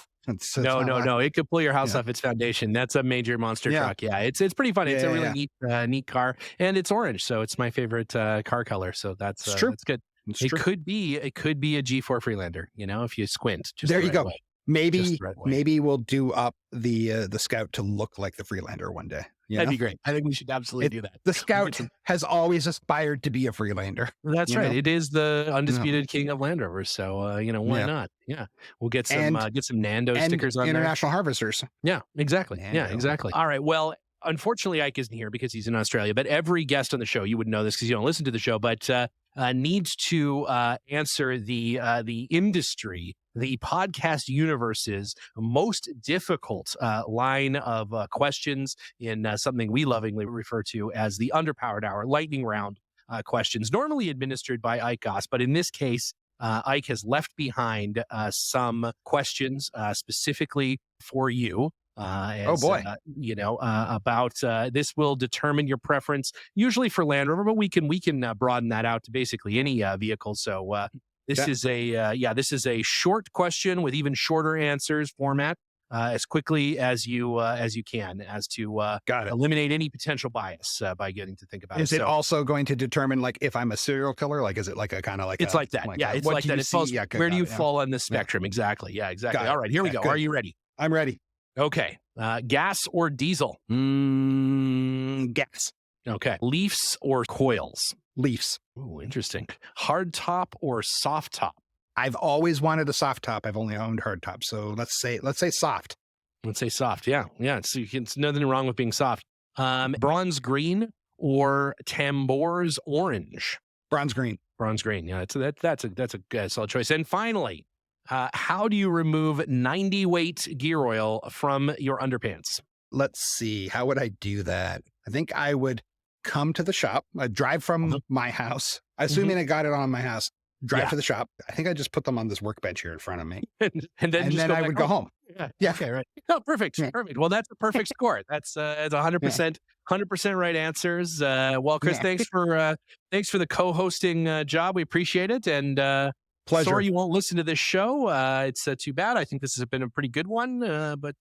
No. It could pull your house off its foundation. That's a major monster truck. Yeah, it's pretty funny. It's a really neat car, and it's orange, so it's my favorite car color. So that's true. That's good. It could be a G4 Freelander. If you squint. Just there you go. Way. Maybe we'll do up the Scout to look like the Freelander one day. That'd be great. I think we should absolutely do that. The Scout has always aspired to be a Freelander. That's right. It is the undisputed king of Land Rovers. So why not? Yeah, we'll get some Nando stickers on International Harvesters. Yeah, exactly. Nando. Yeah, exactly. All right. Well, unfortunately, Ike isn't here because he's in Australia, but every guest on the show, you would know this because you don't listen to the show, but needs to answer the industry, the podcast universe's most difficult line of questions in something we lovingly refer to as the Underpowered Hour, lightning round questions, normally administered by Ike Goss, but in this case, Ike has left behind some questions specifically for you. About this will determine your preference, usually for Land Rover, but we can broaden that out to basically any vehicle. So this is a short question with even shorter answers format, as quickly as you can, as to eliminate any potential bias by getting to think about it. Is it also going to determine like if I'm a serial killer? Like, is it like a kind of like it's like that? It's like that. It falls, where do you fall on the spectrum? Exactly. Yeah, exactly. All right, here we go. Good. Are you ready? I'm ready. Okay. Gas or diesel? Gas. Okay. Leafs or coils? Leafs. Ooh, interesting. Hard top or soft top? I've always wanted a soft top. I've only owned hard top. So let's say soft. Let's say soft. Yeah. It's nothing wrong with being soft. Bronze green or Tambour's orange? Bronze green. Bronze green. Yeah, that's a good solid choice. And finally, how do you remove 90 weight gear oil from your underpants? Let's see. How would I do that? I think I would come to the shop. I'd drive from my house, assuming I got it on my house, drive to the shop. I think I just put them on this workbench here in front of me. and then I would go home. Yeah. Okay, right. Oh, perfect. Yeah. Perfect. Well, that's a perfect score. That's 100% right answers. Well, Chris, thanks for the co-hosting job. We appreciate it. And pleasure. Sorry you won't listen to this show. It's too bad. I think this has been a pretty good one. But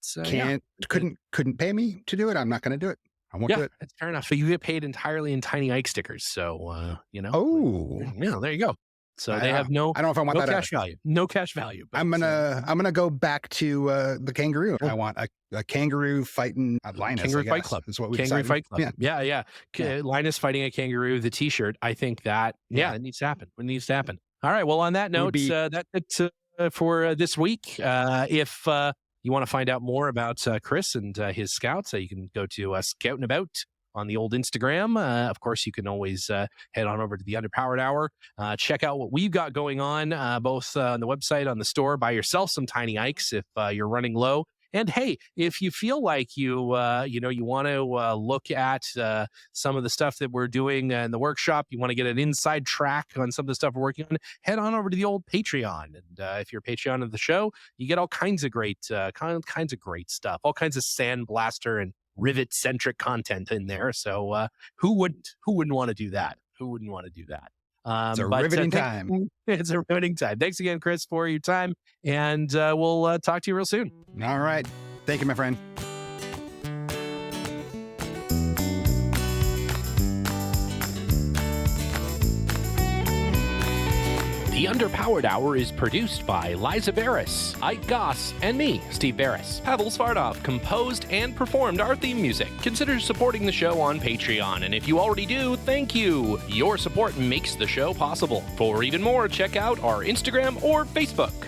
couldn't pay me to do it. I'm not going to do it. I won't do it. That's fair enough. So you get paid entirely in Tiny Ike stickers. So Oh, yeah, there you go. So they have no. I don't know if I want that cash value. No cash value. But, I'm gonna go back to the kangaroo. I want a kangaroo fighting Linus. Kangaroo Fight Club is what we Kangaroo decided. Fight Club. Yeah. Linus fighting a kangaroo. The T-shirt. I think that it needs to happen. It needs to happen. All right. Well, on that note, that's it for this week. If you want to find out more about Chris and his scouts, you can go to Scouting About on the old Instagram. Of course, you can always head on over to the Underpowered Hour. Check out what we've got going on, both on the website, on the store. Buy yourself some Tiny Ikes if you're running low. And hey, if you feel like you want to look at some of the stuff that we're doing in the workshop, you want to get an inside track on some of the stuff we're working on, head on over to the old Patreon. And if you're a Patreon of the show, you get all kinds of great stuff, all kinds of sandblaster and rivet-centric content in there. So who wouldn't want to do that? It's a riveting time. It's a riveting time. Thanks again, Chris, for your time. And we'll talk to you real soon. All right. Thank you, my friend. The Underpowered Hour is produced by Liza Beres, Ike Goss, and me, Steve Beres. Pavel Svardov composed and performed our theme music. Consider supporting the show on Patreon, and if you already do, thank you. Your support makes the show possible. For even more, check out our Instagram or Facebook.